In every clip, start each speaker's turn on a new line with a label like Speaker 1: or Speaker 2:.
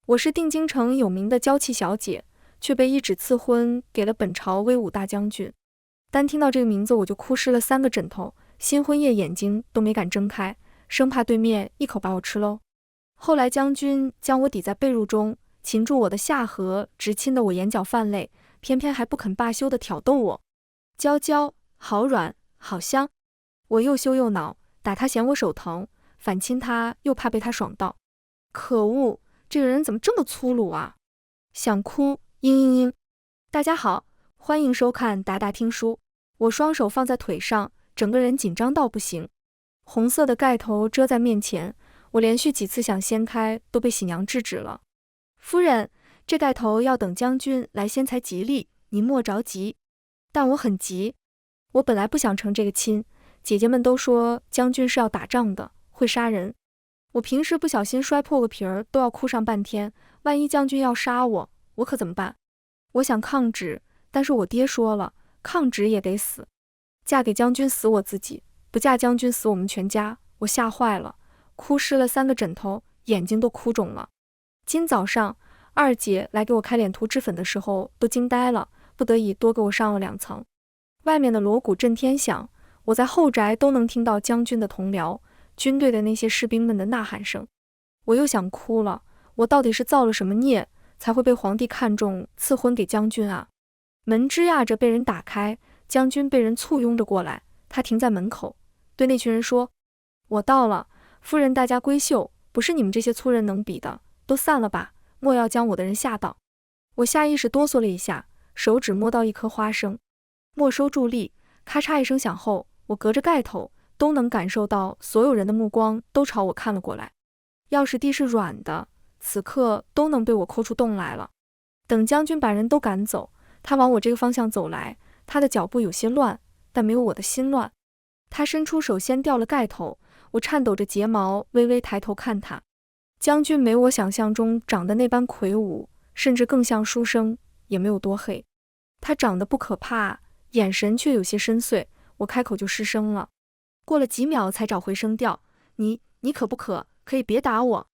Speaker 1: 我是定京城有名的娇气小姐，却被一纸赐婚给了本朝威武大将军。单听到这个名字我就哭湿了3个枕头，新婚夜眼睛都没敢睁开，生怕对面一口把我吃喽。后来将军将我抵在被褥中，擒住我的下颌，直亲得我眼角泛泪，偏偏还不肯罢休地挑逗我。娇娇，好软，好香。我又羞又恼，打他嫌我手疼，反亲他又怕被他爽到。可恶，这个人怎么这么粗鲁啊！想哭，嘤嘤嘤。大家好，欢迎收看达达听书。我双手放在腿上，整个人紧张到不行。红色的盖头遮在面前，我连续几次想掀开，都被喜娘制止了。夫人，这盖头要等将军来掀才吉利，您莫着急。但我很急，我本来不想成这个亲，姐姐们都说将军是要打仗的，会杀人。我平时不小心摔破个皮儿都要哭上半天，万一将军要杀我，我可怎么办？我想抗旨，但是我爹说了，抗旨也得死。嫁给将军死我自己，不嫁将军死我们全家。我吓坏了，哭湿了3个枕头，眼睛都哭肿了。今早上二姐来给我开脸涂脂粉的时候都惊呆了，不得已多给我上了2层。外面的锣鼓震天响，我在后宅都能听到将军的同僚、军队的那些士兵们的呐喊声。我又想哭了，我到底是造了什么孽，才会被皇帝看中赐婚给将军啊？门吱呀着被人打开，将军被人簇拥着过来，他停在门口，对那群人说：我到了，夫人大家闺秀，不是你们这些粗人能比的，都散了吧，莫要将我的人吓到。我下意识哆嗦了一下，手指摸到一颗花生，没收住力，咔嚓一声响后，我隔着盖头都能感受到所有人的目光都朝我看了过来。要是地是软的，此刻都能被我抠出洞来了。等将军把人都赶走，他往我这个方向走来，他的脚步有些乱，但没有我的心乱。他伸出手先掉了盖头，我颤抖着睫毛微微抬头看他。将军没我想象中长得那般魁梧，甚至更像书生，也没有多黑。他长得不可怕，眼神却有些深邃，我开口就失声了。过了几秒才找回声调，你可不可以别打我？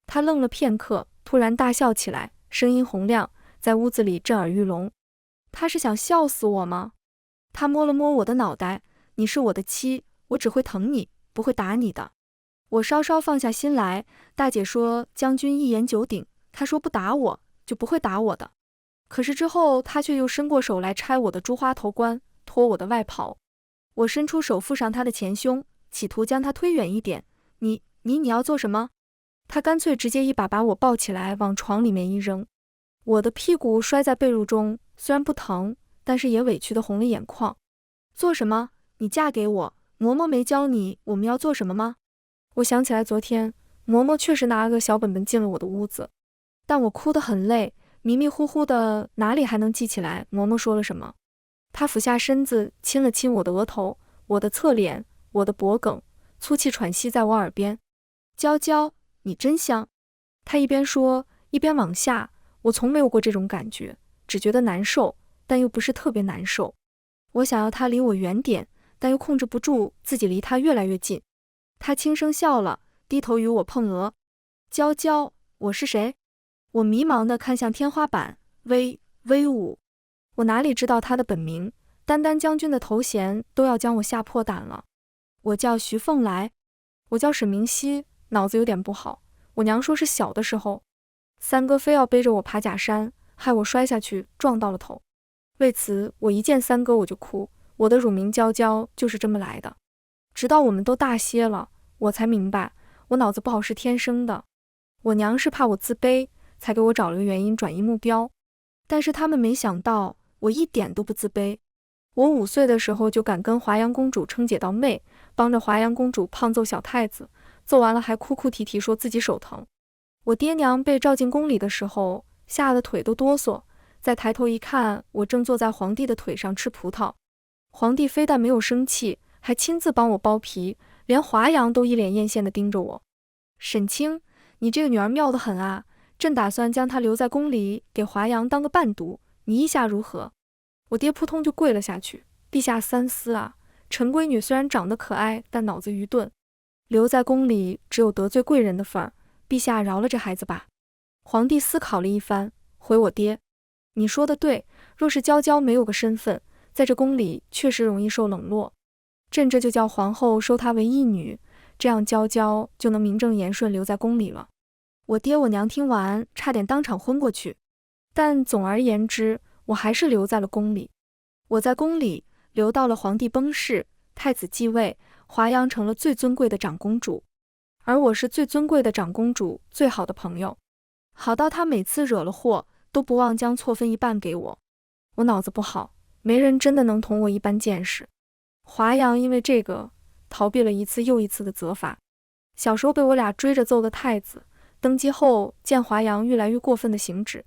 Speaker 1: 他愣了片刻，突然大笑起来，声音洪亮，在屋子里震耳欲聋。他是想笑死我吗？他摸了摸我的脑袋，你是我的妻，我只会疼你，不会打你的。我稍稍放下心来，大姐说将军一言九鼎，他说不打我就不会打我的。可是之后他却又伸过手来拆我的珠花头冠，脱我的外袍。我伸出手附上他的前胸，企图将他推远一点。你要做什么？他干脆直接一把把我抱起来往床里面一扔。我的屁股摔在被褥中，虽然不疼，但是也委屈得红了眼眶。做什么？你嫁给我，嬷嬷没教你我们要做什么吗？我想起来昨天嬷嬷确实拿了个小本本进了我的屋子，但我哭得很累，迷迷糊糊的，哪里还能记起来嬷嬷说了什么。她俯下身子亲了亲我的额头，我的侧脸，我的脖颈，粗气喘息在我耳边。娇娇，你真香。她一边说一边往下，我从没有过这种感觉，只觉得难受，但又不是特别难受。我想要她离我远点，但又控制不住自己离她越来越近。她轻声笑了，低头与我碰额。娇娇，我是谁？我迷茫地看向天花板，威武。我哪里知道她的本名，单单将军的头衔都要将我吓破胆了。我叫徐凤来。我叫沈明熙，脑子有点不好。我娘说是小的时候，三哥非要背着我爬假山，害我摔下去撞到了头。为此我一见三哥我就哭，我的乳名娇娇就是这么来的。直到我们都大些了，我才明白我脑子不好是天生的。我娘是怕我自卑，才给我找了个原因转移目标，但是他们没想到我一点都不自卑。我5岁的时候就敢跟华阳公主称姐到妹，帮着华阳公主胖揍小太子，揍完了还哭哭啼啼说自己手疼。我爹娘被召进宫里的时候，吓得腿都哆嗦，再抬头一看，我正坐在皇帝的腿上吃葡萄。皇帝非但没有生气，还亲自帮我剥皮，连华阳都一脸艳羡地盯着我。沈清，你这个女儿妙得很啊，朕打算将她留在宫里，给华阳当个伴读，你意下如何？我爹扑通就跪了下去，陛下三思啊，陈闺女虽然长得可爱，但脑子愚钝，留在宫里只有得罪贵人的份儿，陛下饶了这孩子吧。皇帝思考了一番，回我爹：你说的对，若是娇娇没有个身份，在这宫里确实容易受冷落。朕这就叫皇后收她为义女，这样娇娇就能名正言顺留在宫里了。我爹我娘听完，差点当场昏过去。但总而言之，我还是留在了宫里。我在宫里留到了皇帝崩逝，太子继位，华阳成了最尊贵的长公主，而我是最尊贵的长公主最好的朋友，好到她每次惹了祸，都不忘将错分一半给我。我脑子不好，没人真的能同我一般见识。华阳因为这个逃避了一次又一次的责罚。小时候被我俩追着揍的太子，登基后见华阳越来越过分的行止，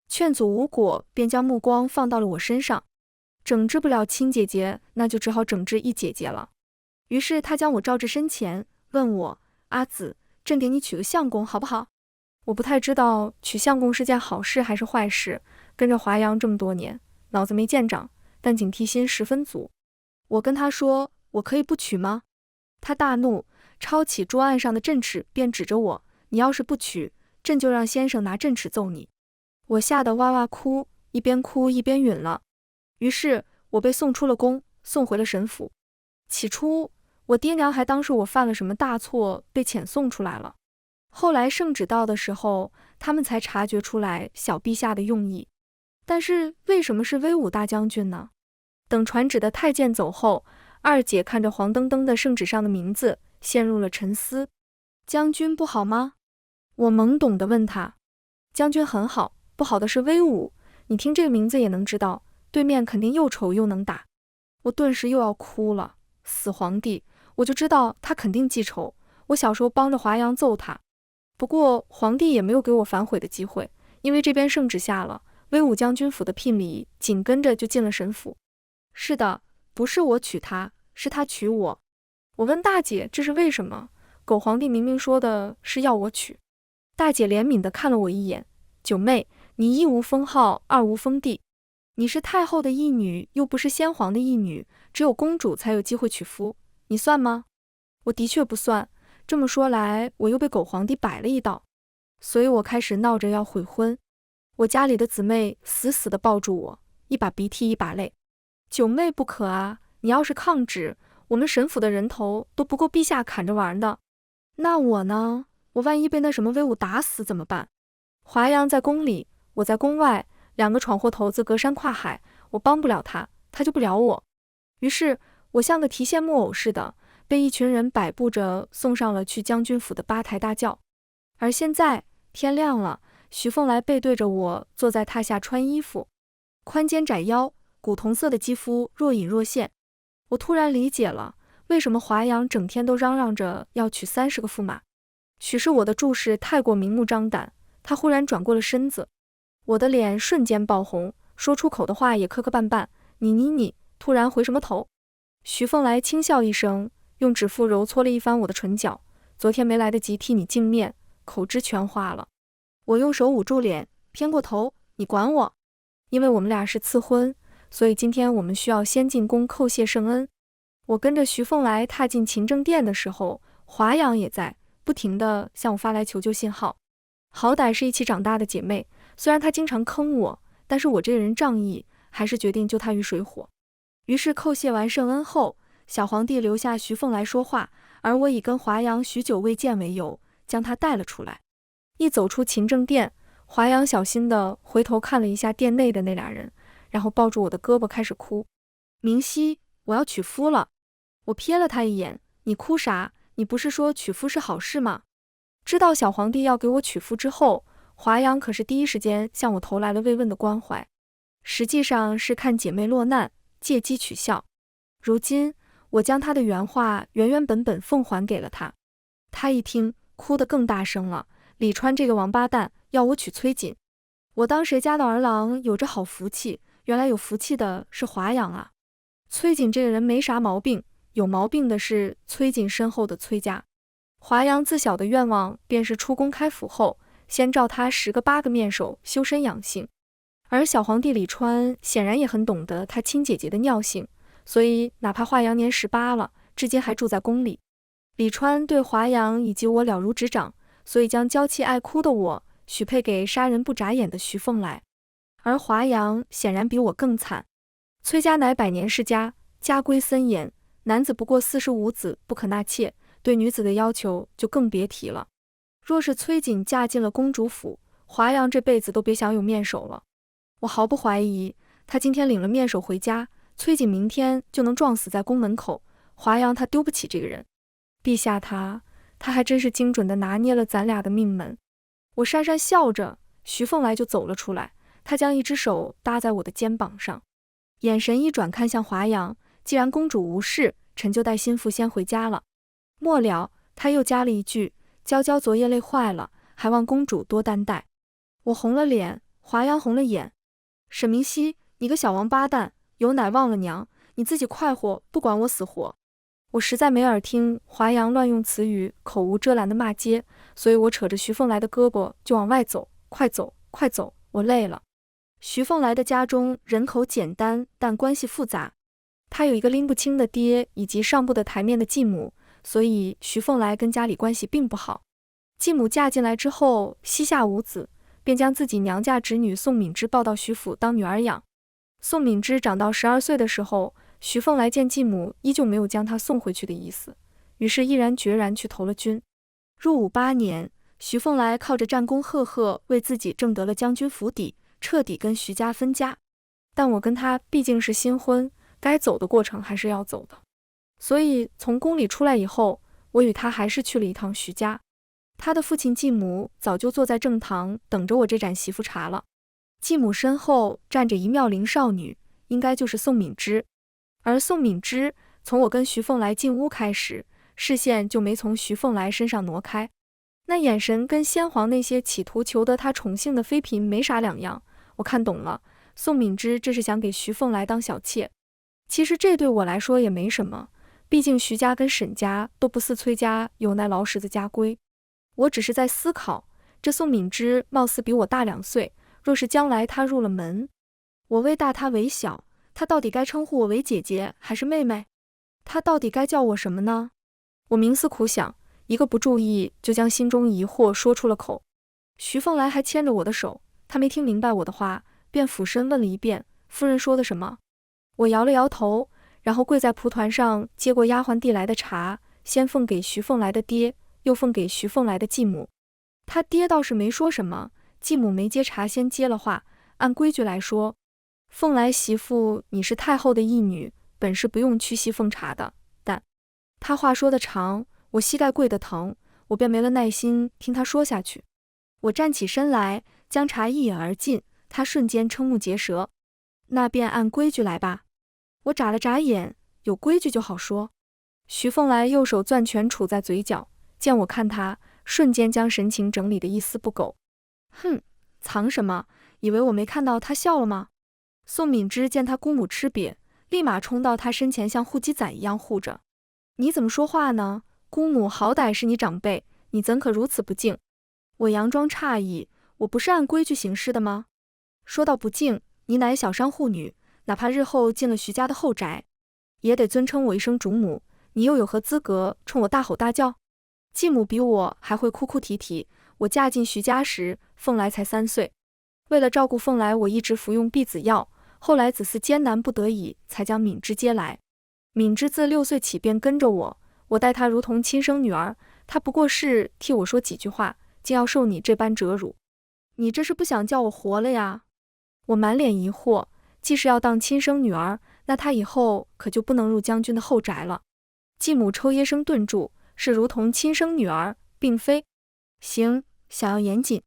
Speaker 1: 劝阻无果，便将目光放到了我身上。整治不了亲姐姐，那就只好整治一姐姐了。于是他将我召至身前，问我：阿紫，朕给你娶个相公好不好？我不太知道娶相公是件好事还是坏事，跟着华阳这么多年，脑子没见长，但警惕心十分足。我跟他说：我可以不娶吗？他大怒，抄起桌案上的镇尺，便指着我：你要是不娶，朕就让先生拿镇尺揍你。我吓得哇哇哭，一边哭一边允了。于是我被送出了宫，送回了沈府。起初我爹娘还当是我犯了什么大错，被遣送出来了。后来圣旨到的时候，他们才察觉出来小陛下的用意。但是为什么是威武大将军呢？等传旨的太监走后，二姐看着黄澄澄的圣旨上的名字，陷入了沉思。将军不好吗？我懵懂地问他。将军很好，不好的是威武，你听这个名字也能知道，对面肯定又丑又能打。我顿时又要哭了。死皇帝，我就知道他肯定记仇，我小时候帮着华阳揍他。不过皇帝也没有给我反悔的机会，因为这边圣旨下了，威武将军府的聘礼紧跟着就进了沈府。是的，不是我娶她，是她娶我。我问大姐这是为什么，狗皇帝明明说的是要我娶。大姐怜悯地看了我一眼：九妹，你一无封号，二无封地，你是太后的义女，又不是先皇的义女，只有公主才有机会娶夫，你算吗？我的确不算，这么说来，我又被狗皇帝摆了一道，所以我开始闹着要悔婚。我家里的姊妹死死地抱住我，一把鼻涕一把泪。九妹不可啊，你要是抗旨，我们沈府的人头都不够陛下砍着玩的。那我呢？我万一被那什么威武打死怎么办？华阳在宫里，我在宫外，两个闯祸头子隔山跨海，我帮不了他，他就不了我。于是我像个提线木偶似的，被一群人摆布着送上了去将军府的八抬大轿。而现在天亮了，徐凤来背对着我坐在榻下穿衣服，宽肩窄腰，古铜色的肌肤若隐若现。我突然理解了，为什么华阳整天都嚷嚷着要娶30个驸马。许是我的注视太过明目张胆，他忽然转过了身子，我的脸瞬间爆红，说出口的话也磕磕绊绊。你，突然回什么头？徐凤来轻笑一声，用指腹揉搓了一番我的唇角。昨天没来得及替你净面，口汁全化了。我用手捂住脸，偏过头，你管我？因为我们俩是赐婚，所以今天我们需要先进宫叩谢圣恩。我跟着徐凤来踏进勤政殿的时候，华阳也在，不停地向我发来求救信号。好歹是一起长大的姐妹，虽然她经常坑我，但是我这个人仗义，还是决定救她于水火。于是叩谢完圣恩后，小皇帝留下徐凤来说话，而我以跟华阳许久未见为由，将他带了出来。一走出勤政殿，华阳小心地回头看了一下殿内的那俩人，然后抱住我的胳膊开始哭。明熙，我要娶夫了。我瞥了他一眼，你哭啥？你不是说娶夫是好事吗？知道小皇帝要给我娶夫之后，华阳可是第一时间向我投来了慰问的关怀，实际上是看姐妹落难，借机取笑。如今我将他的原话原原本本奉还给了他，他一听哭得更大声了。李川这个王八蛋要我娶崔瑾，我当谁家的儿郎有着好福气，原来有福气的是华阳啊。崔瑾这个人没啥毛病，有毛病的是崔瑾身后的崔家。华阳自小的愿望便是出宫开府后，先照他10个8个面首修身养性，而小皇帝李川显然也很懂得他亲姐姐的尿性，所以哪怕华阳年18了，至今还住在宫里。李川对华阳以及我了如指掌，所以将娇气爱哭的我许配给杀人不眨眼的徐凤来。而华阳显然比我更惨。崔家乃百年世家，家规森严，男子不过45子不可纳妾，对女子的要求就更别提了。若是崔瑾嫁进了公主府，华阳这辈子都别想有面首了。我毫不怀疑，他今天领了面首回家，崔瑾明天就能撞死在宫门口。华阳他丢不起这个人。陛下他还真是精准地拿捏了咱俩的命门。我讪讪笑着，徐凤来就走了出来，他将一只手搭在我的肩膀上，眼神一转看向华阳，既然公主无事，臣就带心腹先回家了。末了，他又加了一句，娇娇昨夜累坏了，还望公主多担待。我红了脸，华阳红了眼。沈明熙，你个小王八蛋，有奶忘了娘，你自己快活，不管我死活。我实在没耳听华阳乱用词语，口无遮拦的骂街，所以我扯着徐凤来的胳膊就往外走，快走，快走，我累了。徐凤来的家中人口简单，但关系复杂。他有一个拎不清的爹，以及上不得台面的继母，所以徐凤来跟家里关系并不好。继母嫁进来之后，膝下无子，便将自己娘家侄女宋敏之抱到徐府当女儿养。宋敏之长到12岁的时候，徐凤来见继母依旧没有将她送回去的意思，于是毅然决然去投了军。入伍8年，徐凤来靠着战功赫赫，为自己挣得了将军府邸，彻底跟徐家分家。但我跟他毕竟是新婚，该走的过程还是要走的，所以从宫里出来以后，我与他还是去了一趟徐家。他的父亲继母早就坐在正堂等着我这盏媳妇茶了。继母身后站着一妙龄少女，应该就是宋敏之。而宋敏之从我跟徐凤来进屋开始，视线就没从徐凤来身上挪开，那眼神跟先皇那些企图求得他宠幸的妃嫔没啥两样。我看懂了，宋敏之这是想给徐凤来当小妾。其实这对我来说也没什么，毕竟徐家跟沈家都不似崔家有那老实的家规。我只是在思考，这宋敏之貌似比我大2岁，若是将来她入了门，我为大她为小，她到底该称呼我为姐姐还是妹妹？她到底该叫我什么呢？我冥思苦想，一个不注意就将心中疑惑说出了口。徐凤来还牵着我的手，她没听明白我的话，便俯身问了一遍，夫人说的什么？我摇了摇头，然后跪在蒲团上接过丫鬟递来的茶，先奉给徐凤来的爹，又奉给徐凤来的继母。他爹倒是没说什么，继母没接茶先接了话，按规矩来说，凤来媳妇你是太后的义女，本是不用屈膝奉茶的，但他话说的长，我膝盖跪得疼，我便没了耐心听他说下去。我站起身来，将茶一饮而尽，他瞬间瞠目结舌。那便按规矩来吧。我眨了眨眼，有规矩就好说。徐凤来右手攥拳杵在嘴角，见我看他，瞬间将神情整理得一丝不苟。哼，藏什么？以为我没看到他笑了吗？宋敏之见他姑母吃瘪，立马冲到他身前，像护鸡仔一样护着。你怎么说话呢？姑母好歹是你长辈，你怎可如此不敬？我佯装诧异，我不是按规矩行事的吗？说到不敬，你乃小商户女，哪怕日后进了徐家的后宅，也得尊称我一声主母，你又有何资格冲我大吼大叫？继母比我还会哭哭啼啼，我嫁进徐家时，凤来才3岁。为了照顾凤来，我一直服用避子药，后来子嗣艰难不得已，才将敏之接来。敏之自6岁起便跟着我，我待她如同亲生女儿，她不过是替我说几句话，竟要受你这般折辱，你这是不想叫我活了呀？我满脸疑惑，既是要当亲生女儿，那她以后可就不能入将军的后宅了。继母抽噎声顿住，是如同亲生女儿，并非。行，想要严谨。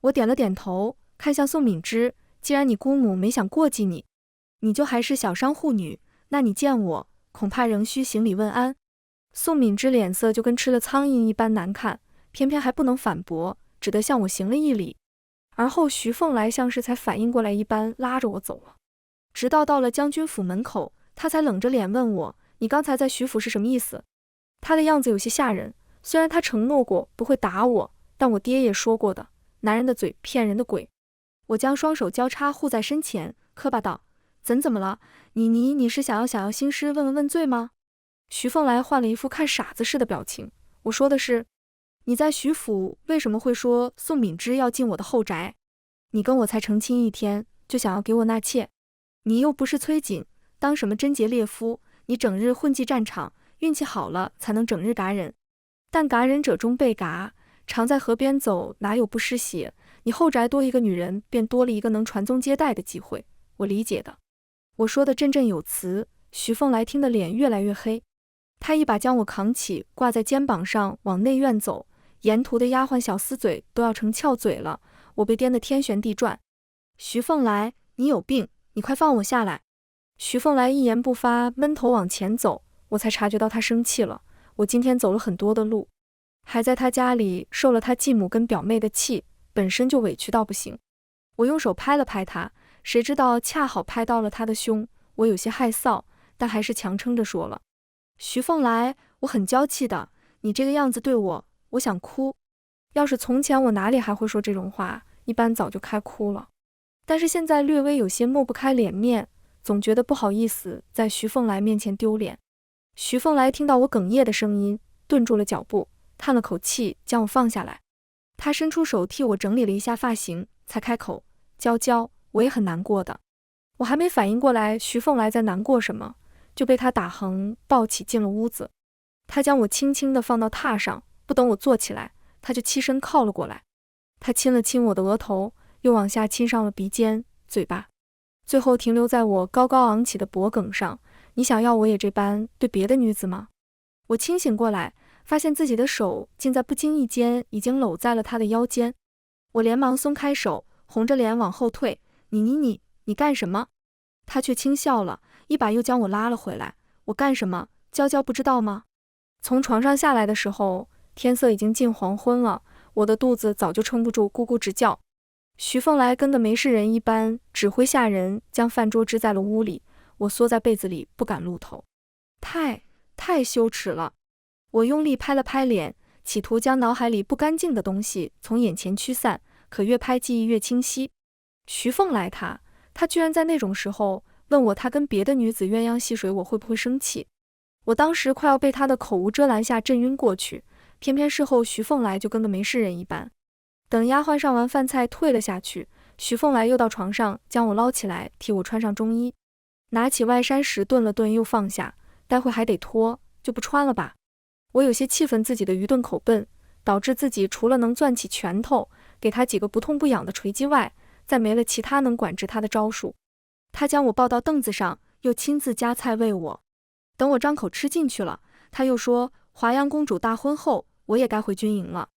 Speaker 1: 我点了点头，看向宋敏之，既然你姑母没想过继你，你就还是小商户女，那你见我恐怕仍需行礼问安。宋敏之脸色就跟吃了苍蝇一般难看，偏偏还不能反驳，只得向我行了一礼。而后徐凤来像是才反应过来一般，拉着我走了。直到到了将军府门口，他才冷着脸问我，你刚才在徐府是什么意思？他的样子有些吓人，虽然他承诺过不会打我，但我爹也说过的，男人的嘴骗人的鬼。我将双手交叉护在身前，磕巴道，怎么了？你是想要兴师问罪吗？徐凤来换了一副看傻子似的表情。我说的是，你在徐府为什么会说宋敏之要进我的后宅？你跟我才成亲1天，就想要给我纳妾？你又不是崔瑾，当什么贞洁烈夫？你整日混迹战场，运气好了才能整日嘎人。但嘎人者终被嘎，常在河边走，哪有不湿鞋？你后宅多一个女人，便多了一个能传宗接代的机会。我理解的。我说的振振有词，徐凤来听得脸越来越黑。他一把将我扛起，挂在肩膀上，往内院走。沿途的丫鬟小厮嘴都要成翘嘴了，我被颠得天旋地转。徐凤来，你有病，你快放我下来！徐凤来一言不发，闷头往前走，我才察觉到他生气了。我今天走了很多的路，还在他家里受了他继母跟表妹的气，本身就委屈到不行。我用手拍了拍他，谁知道恰好拍到了他的胸，我有些害臊，但还是强撑着说了：徐凤来，我很娇气的，你这个样子对我想哭。要是从前我哪里还会说这种话，一般早就开哭了。但是现在略微有些抹不开脸面，总觉得不好意思在徐凤来面前丢脸。徐凤来听到我哽咽的声音，顿住了脚步，叹了口气，将我放下来。他伸出手替我整理了一下发型，才开口：娇娇，我也很难过的。我还没反应过来徐凤来在难过什么，就被他打横抱起进了屋子。他将我轻轻地放到榻上，不等我坐起来，他就欺身靠了过来。他亲了亲我的额头，又往下亲上了鼻尖、嘴巴，最后停留在我高高昂起的脖颈上。你想要我也这般对别的女子吗？我清醒过来，发现自己的手竟在不经意间已经搂在了他的腰间。我连忙松开手，红着脸往后退。你干什么？他却轻笑了，一把又将我拉了回来。我干什么？娇娇不知道吗？从床上下来的时候，天色已经近黄昏了，我的肚子早就撑不住，咕咕直叫。徐凤来跟个没事人一般，指挥下人将饭桌支在了屋里。我缩在被子里不敢露头，太羞耻了。我用力拍了拍脸，企图将脑海里不干净的东西从眼前驱散，可越拍记忆越清晰。徐凤来他居然在那种时候问我他跟别的女子鸳鸯戏水，我会不会生气？我当时快要被他的口无遮拦下震晕过去，偏偏事后徐凤来就跟个没事人一般。等丫鬟上完饭菜退了下去，徐凤来又到床上将我捞起来，替我穿上中衣。拿起外衫时顿了顿又放下，待会还得脱，就不穿了吧。我有些气愤自己的愚钝口笨，导致自己除了能攥起拳头给他几个不痛不痒的锤击外，再没了其他能管制他的招数。他将我抱到凳子上，又亲自夹菜喂我。等我张口吃进去了，他又说华阳公主大婚后，我也该回军营了。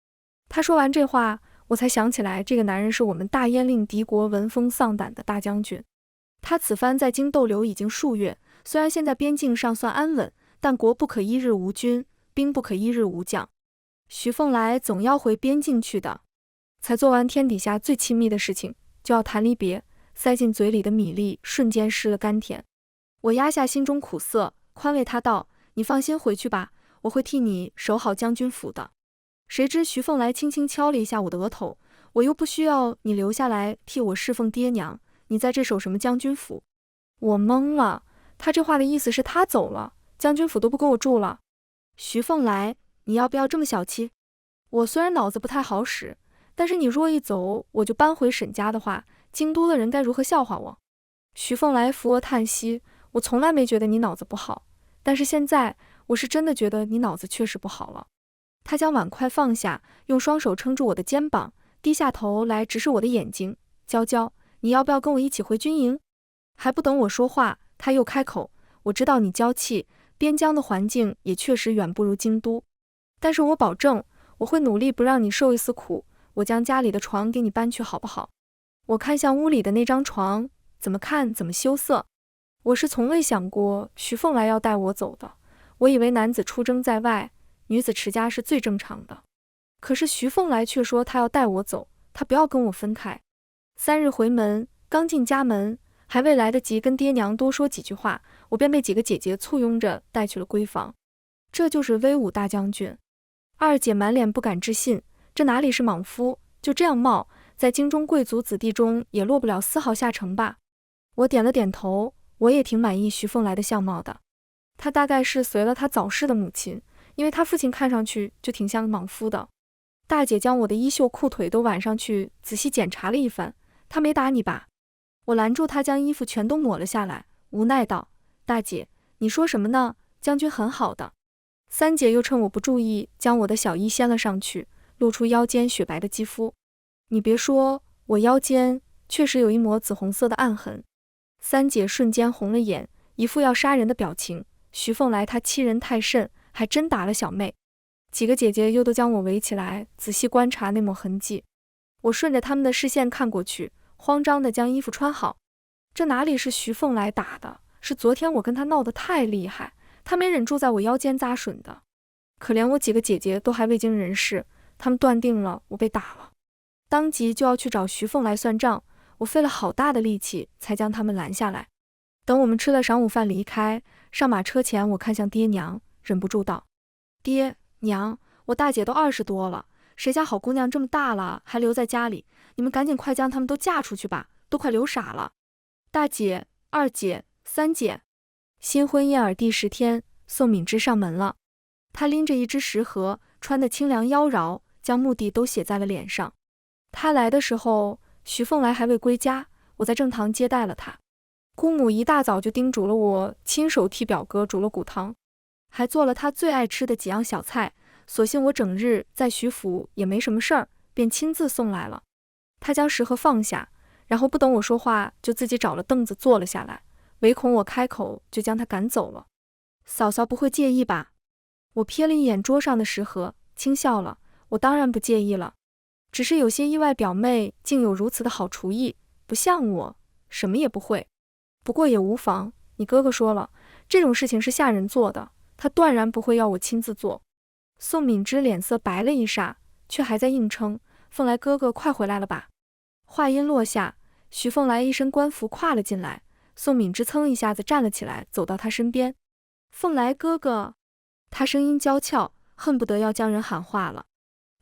Speaker 1: 他说完这话，我才想起来这个男人是我们大燕令敌国闻风丧胆的大将军。他此番在京逗留已经数月，虽然现在边境尚算安稳，但国不可一日无军，兵不可一日无将。徐凤来总要回边境去的。才做完天底下最亲密的事情，就要谈离别，塞进嘴里的米粒瞬间失了甘甜。我压下心中苦涩，宽慰他道：你放心回去吧，我会替你守好将军府的。谁知徐凤来轻轻敲了一下我的额头，我又不需要你留下来替我侍奉爹娘，你在这守什么将军府？我懵了，他这话的意思是他走了，将军府都不给我住了。徐凤来，你要不要这么小气？我虽然脑子不太好使，但是你若一走，我就搬回沈家的话，京都的人该如何笑话我？徐凤来扶额叹息，我从来没觉得你脑子不好，但是现在我是真的觉得你脑子确实不好了。他将碗筷放下，用双手撑住我的肩膀，低下头来直视我的眼睛。娇娇，你要不要跟我一起回军营？还不等我说话，他又开口，我知道你娇气，边疆的环境也确实远不如京都，但是我保证我会努力不让你受一丝苦，我将家里的床给你搬去好不好？我看向屋里的那张床，怎么看怎么羞涩。我是从未想过徐凤来要带我走的，我以为男子出征在外，女子持家是最正常的。可是徐凤来却说他要带我走，他不要跟我分开。3日回门，刚进家门，还未来得及跟爹娘多说几句话，我便被几个姐姐簇拥着带去了闺房。这就是威武大将军。二姐满脸不敢置信，这哪里是莽夫，就这样冒，在京中贵族子弟中也落不了丝毫下乘吧？我点了点头，我也挺满意徐凤来的相貌的。他大概是随了他早逝的母亲，因为他父亲看上去就挺像莽夫的。大姐将我的衣袖裤腿都挽上去，仔细检查了一番。她没打你吧？我拦住她，将衣服全都抹了下来，无奈道：大姐，你说什么呢？将军很好的。三姐又趁我不注意，将我的小衣掀了上去，露出腰间雪白的肌肤。你别说，我腰间确实有一抹紫红色的暗痕。三姐瞬间红了眼，一副要杀人的表情。徐凤来她欺人太甚，还真打了小妹。几个姐姐又都将我围起来，仔细观察那抹痕迹。我顺着他们的视线看过去，慌张地将衣服穿好。这哪里是徐凤来打的，是昨天我跟他闹得太厉害，他没忍住在我腰间扎吮的。可怜我几个姐姐都还未经人事，他们断定了我被打了，当即就要去找徐凤来算账。我费了好大的力气才将他们拦下来。等我们吃了晌午饭离开，上马车前，我看向爹娘，忍不住道：爹娘，我大姐都20多了，谁家好姑娘这么大了还留在家里？你们赶紧快将她们都嫁出去吧，都快留傻了。大姐、二姐、三姐。新婚燕尔第10天，宋敏之上门了。她拎着一只食盒，穿得清凉妖娆，将目的都写在了脸上。她来的时候，徐凤来还未归家，我在正堂接待了她。姑母一大早就叮嘱了我，亲手替表哥煮了骨汤，还做了他最爱吃的几样小菜。所幸我整日在徐府也没什么事儿，便亲自送来了。他将食盒放下，然后不等我说话，就自己找了凳子坐了下来，唯恐我开口就将他赶走了。嫂嫂不会介意吧？我瞥了一眼桌上的食盒，轻笑了。我当然不介意了，只是有些意外表妹竟有如此的好厨艺，不像我，什么也不会。不过也无妨，你哥哥说了，这种事情是下人做的，他断然不会要我亲自做。宋敏之脸色白了一霎，却还在硬撑：凤来哥哥快回来了吧。话音落下，徐凤来一身官服跨了进来，宋敏之噌一下子站了起来，走到他身边。凤来哥哥，他声音娇俏，恨不得要将人喊话了。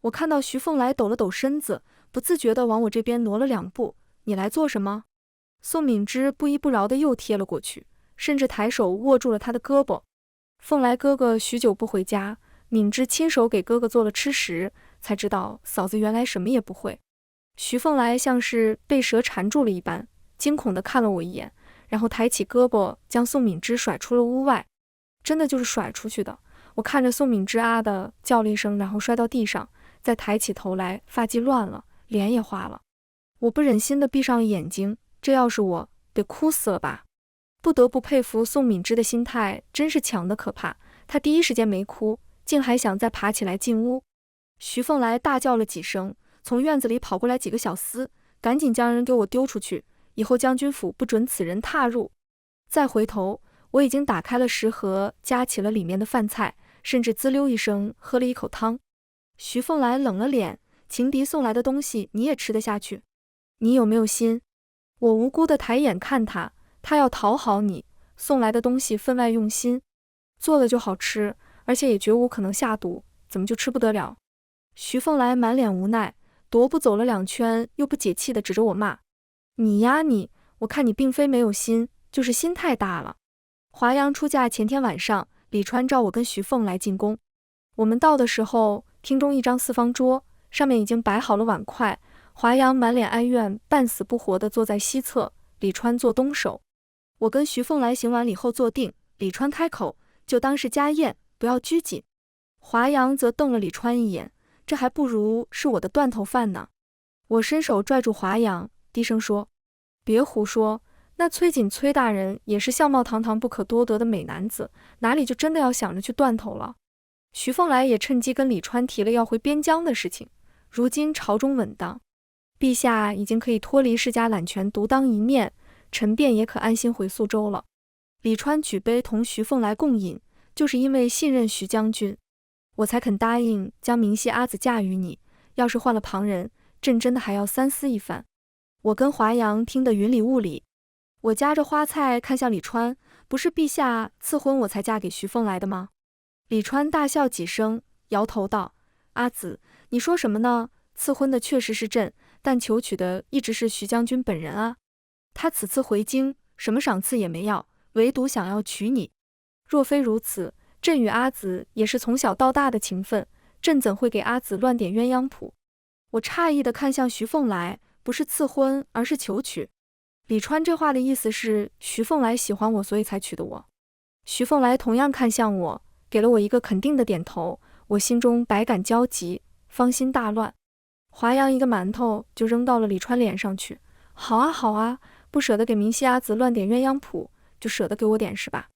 Speaker 1: 我看到徐凤来抖了抖身子，不自觉地往我这边挪了2步。你来做什么？宋敏之不依不饶地又贴了过去，甚至抬手握住了他的胳膊。凤来哥哥许久不回家，敏之亲手给哥哥做了吃食，才知道嫂子原来什么也不会。徐凤来像是被蛇缠住了一般，惊恐地看了我一眼，然后抬起胳膊将宋敏之甩出了屋外。真的就是甩出去的。我看着宋敏之啊的叫了一声，然后摔到地上，再抬起头来，发髻乱了，脸也花了。我不忍心地闭上眼睛，这要是我，得哭死了吧。不得不佩服宋敏之的心态真是强得可怕，她第一时间没哭，竟还想再爬起来进屋。徐凤来大叫了几声，从院子里跑过来几个小厮，赶紧将人给我丢出去，以后将军府不准此人踏入。再回头，我已经打开了食盒，夹起了里面的饭菜，甚至滋溜一声喝了一口汤。徐凤来冷了脸：情敌送来的东西你也吃得下去？你有没有心？我无辜地抬眼看他，他要讨好你，送来的东西分外用心，做了就好吃，而且也绝无可能下毒，怎么就吃不得了？徐凤来满脸无奈，踱步走了2圈，又不解气地指着我骂：你呀你，我看你并非没有心，就是心太大了。华阳出嫁前天晚上，李川召我跟徐凤来进宫。我们到的时候，厅中一张4方桌，上面已经摆好了碗筷。华阳满脸哀怨，半死不活地坐在西侧，李川坐东首。我跟徐凤来行完礼后坐定，李川开口：就当是家宴，不要拘谨。华阳则瞪了李川一眼，这还不如是我的断头饭呢。我伸手拽住华阳，低声说：别胡说，那崔瑾崔大人也是相貌堂堂不可多得的美男子，哪里就真的要想着去断头了？徐凤来也趁机跟李川提了要回边疆的事情。如今朝中稳当，陛下已经可以脱离世家揽权独当一面，臣便也可安心回宿州了。李川举杯同徐凤来共饮，就是因为信任徐将军，我才肯答应将明熙阿紫嫁与你，要是换了旁人，朕真的还要三思一番。我跟华阳听得云里雾里。我夹着花菜看向李川，不是陛下赐婚我才嫁给徐凤来的吗？李川大笑几声，摇头道：阿紫，你说什么呢？赐婚的确实是朕，但求娶的一直是徐将军本人啊。他此次回京，什么赏赐也没要，唯独想要娶你。若非如此，朕与阿紫也是从小到大的情分，朕怎会给阿紫乱点鸳鸯谱？我诧异地看向徐凤来，不是赐婚，而是求娶。李川这话的意思是徐凤来喜欢我，所以才娶的我。徐凤来同样看向我，给了我一个肯定的点头。我心中百感交集，芳心大乱。华阳一个馒头就扔到了李川脸上去。好啊好啊，不舍得给明熙阿紫乱点鸳鸯谱，就舍得给我点是吧？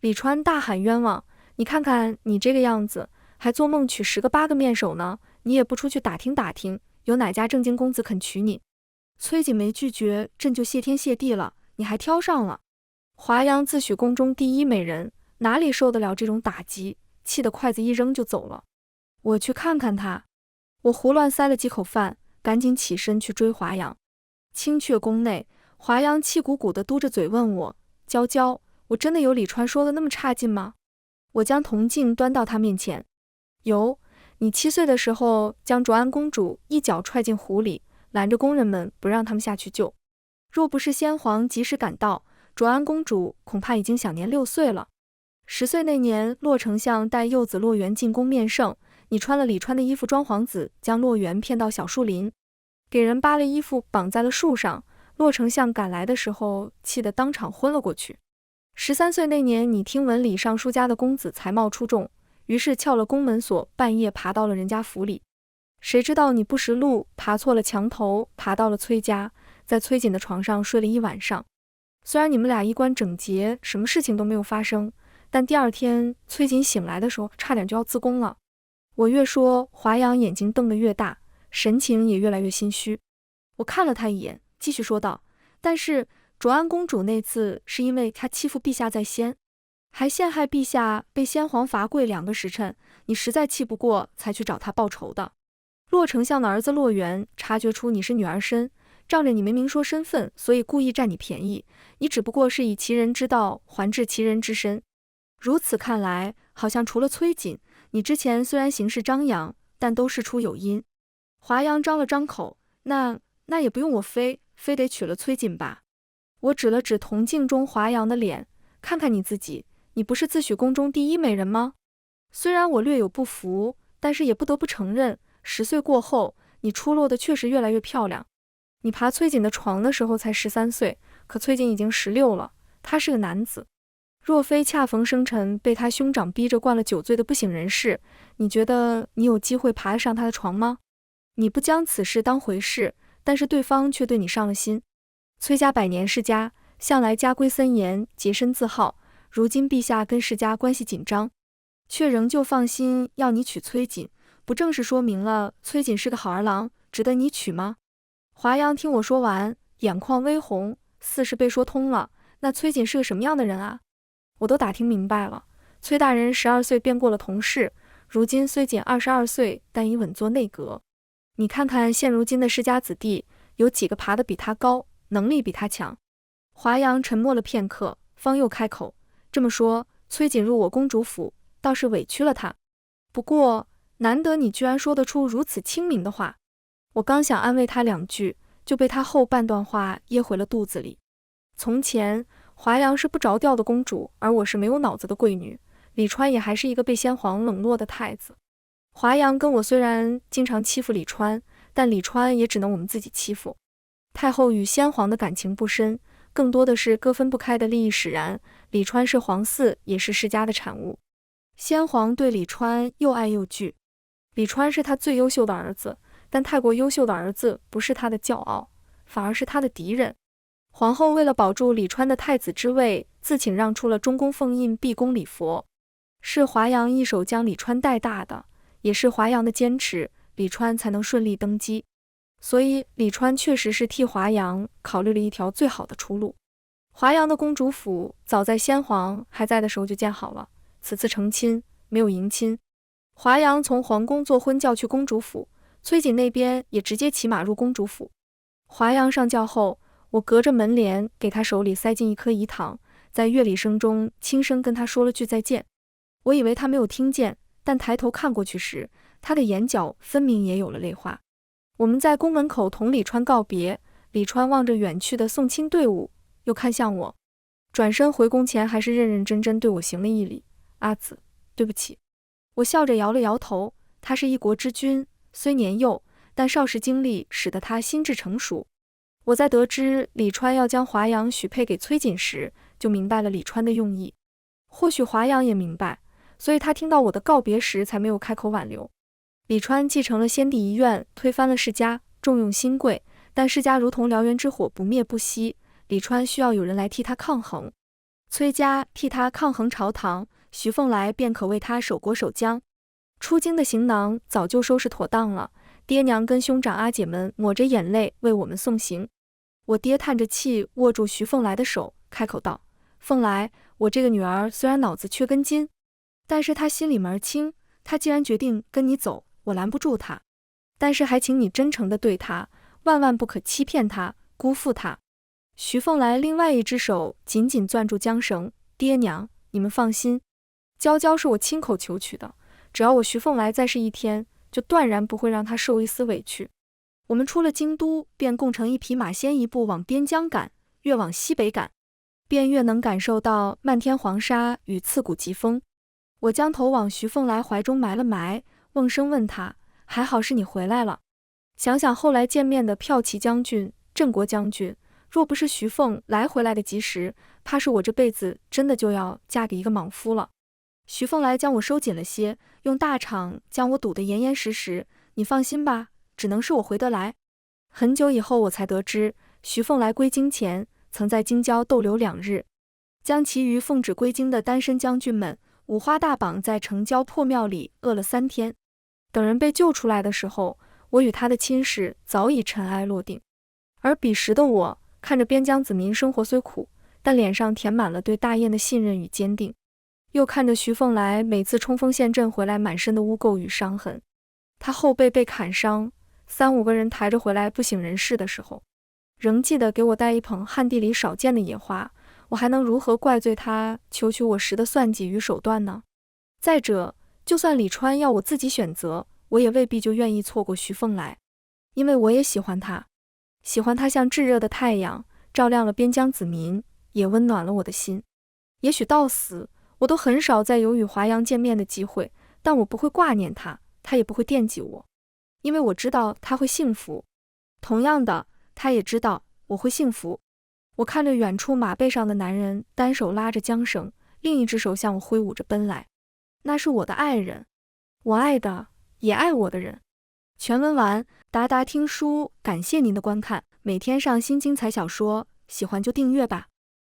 Speaker 1: 李川大喊冤枉，你看看你这个样子，还做梦娶10个8个面首呢，你也不出去打听打听，有哪家正经公子肯娶你？崔瑾没拒绝，朕就谢天谢地了，你还挑上了。华阳自诩宫中第一美人，哪里受得了这种打击，气得筷子一扔就走了。我去看看他。我胡乱塞了几口饭，赶紧起身去追华阳。青雀宫内，华阳气鼓鼓地嘟着嘴问我，娇娇，我真的有李川说的那么差劲吗？我将铜镜端到他面前。有，你7岁的时候将卓安公主一脚踹进湖里，拦着工人们不让他们下去救。若不是先皇及时赶到，卓安公主恐怕已经享年6岁了。10岁那年，骆丞相带幼子洛元进宫面圣，你穿了李川的衣服装皇子，将洛元骗到小树林，给人扒了衣服绑在了树上。骆丞相赶来的时候，气得当场昏了过去。13岁那年，你听闻李尚书家的公子才貌出众，于是撬了宫门锁，半夜爬到了人家府里。谁知道你不识路，爬错了墙头，爬到了崔家，在崔瑾的床上睡了1晚上。虽然你们俩衣冠整洁，什么事情都没有发生，但第2天崔瑾醒来的时候，差点就要自宫了。我越说，华阳眼睛瞪得越大，神情也越来越心虚。我看了他一眼，继续说道，但是卓安公主那次是因为她欺负陛下在先，还陷害陛下，被先皇罚跪2个时辰，你实在气不过，才去找他报仇的。骆丞相的儿子骆元察觉出你是女儿身，仗着你没明说身份，所以故意占你便宜，你只不过是以其人之道还治其人之身。如此看来，好像除了崔瑾，你之前虽然行事张扬，但都事出有因。华阳张了张口，那也不用我非得娶了崔瑾吧？我指了指铜镜中华阳的脸，看看你自己，你不是自诩宫中第一美人吗？虽然我略有不服，但是也不得不承认，10岁过后，你出落的确实越来越漂亮。你爬崔瑾的床的时候才13岁，可崔瑾已经16了，他是个男子。若非恰逢生辰被他兄长逼着灌了酒醉的不省人事，你觉得你有机会爬得上他的床吗？你不将此事当回事，但是对方却对你上了心。崔家百年世家，向来家规森严，洁身自好，如今陛下跟世家关系紧张，却仍旧放心要你娶崔瑾，不正是说明了崔瑾是个好儿郎，值得你娶吗？华阳听我说完，眼眶微红，似是被说通了。那崔瑾是个什么样的人啊？我都打听明白了，崔大人12岁便过了童试，如今虽仅22岁，但已稳坐内阁。你看看现如今的世家子弟，有几个爬得比他高，能力比他强？华阳沉默了片刻，方又开口，这么说，崔瑾入我公主府，倒是委屈了他。不过，难得你居然说得出如此清明的话。我刚想安慰他2句，就被他后半段话噎回了肚子里。从前，华阳是不着调的公主，而我是没有脑子的贵女，李川也还是一个被先皇冷落的太子。华阳跟我虽然经常欺负李川，但李川也只能我们自己欺负。太后与先皇的感情不深，更多的是各分不开的利益使然。李川是皇嗣，也是世家的产物。先皇对李川又爱又惧。李川是他最优秀的儿子，但太过优秀的儿子不是他的骄傲，反而是他的敌人。皇后为了保住李川的太子之位，自请让出了中宫凤印毕恭礼佛。是华阳一手将李川带大的，也是华阳的坚持，李川才能顺利登基。所以李川确实是替华阳考虑了一条最好的出路。华阳的公主府早在先皇还在的时候就建好了，此次成亲没有迎亲。华阳从皇宫坐婚轿去公主府，崔瑾那边也直接骑马入公主府。华阳上轿后，我隔着门帘给他手里塞进一颗饴糖，在乐礼声中轻声跟他说了句再见。我以为他没有听见，但抬头看过去时，他的眼角分明也有了泪花。我们在宫门口同李川告别，李川望着远去的送亲队伍，又看向我，转身回宫前还是认认真真对我行了一礼，阿紫，对不起。我笑着摇了摇头，他是一国之君，虽年幼，但少时经历使得他心智成熟。我在得知李川要将华阳许配给崔瑾时，就明白了李川的用意。或许华阳也明白，所以他听到我的告别时才没有开口挽留。李川继承了先帝遗愿，推翻了世家，重用新贵，但世家如同燎原之火，不灭不息。李川需要有人来替他抗衡。崔家替他抗衡朝堂，徐凤来便可为他守国守疆。出京的行囊早就收拾妥当了，爹娘跟兄长阿姐们抹着眼泪为我们送行。我爹叹着气握住徐凤来的手，开口道：凤来，我这个女儿虽然脑子缺根筋，但是她心里门清，她既然决定跟你走，我拦不住她。但是还请你真诚地对她，万万不可欺骗她，辜负她。徐凤来另外一只手紧紧攥住缰绳，爹娘，你们放心，娇娇是我亲口求娶的，只要我徐凤来再是一天，就断然不会让她受一丝委屈。我们出了京都，便共乘一匹马，先一步往边疆赶，越往西北赶，便越能感受到漫天黄沙与刺骨疾风。我将头往徐凤来怀中埋了埋，瓮声问他：还好是你回来了。想想后来见面的骠骑将军、镇国将军，若不是徐凤来回来的及时，怕是我这辈子真的就要嫁给一个莽夫了。徐凤来将我收紧了些，用大氅将我堵得严严实实。你放心吧，只能是我回得来。很久以后我才得知，徐凤来归京前曾在京郊逗留2日，将其余奉旨归京的单身将军们五花大绑在城郊破庙里饿了3天。等人被救出来的时候，我与他的亲事早已尘埃落定。而彼时的我，看着边疆子民生活虽苦，但脸上填满了对大雁的信任与坚定。又看着徐凤来每次冲锋陷阵回来满身的污垢与伤痕，他后背被砍伤，3、5个人抬着回来不省人事的时候，仍记得给我带一捧旱地里少见的野花，我还能如何怪罪他求娶我时的算计与手段呢？再者，就算李川要我自己选择，我也未必就愿意错过徐凤来，因为我也喜欢他，喜欢他像炙热的太阳，照亮了边疆子民，也温暖了我的心。也许到死，我都很少再有与华阳见面的机会，但我不会挂念他，他也不会惦记我，因为我知道他会幸福。同样的，他也知道我会幸福。我看着远处马背上的男人单手拉着缰绳，另一只手向我挥舞着奔来，那是我的爱人，我爱的也爱我的人。全文完，达达听书，感谢您的观看，每天上新精彩小说，喜欢就订阅吧。